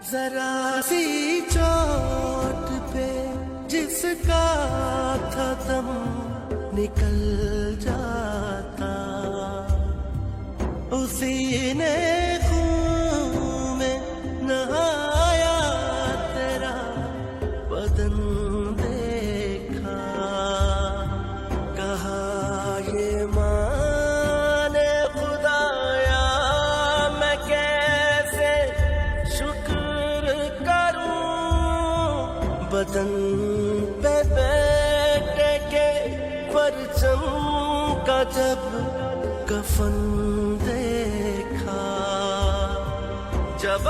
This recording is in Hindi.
जरा सी चोट पे जिसका था दम निकल जाता, उसी ने खून में नहाया तेरा बदन देखा। कहा ये माने खुदाया मैं कैसे शुक्र करूं, बदन पे बेटे के परचम का जब कफन देखा। जब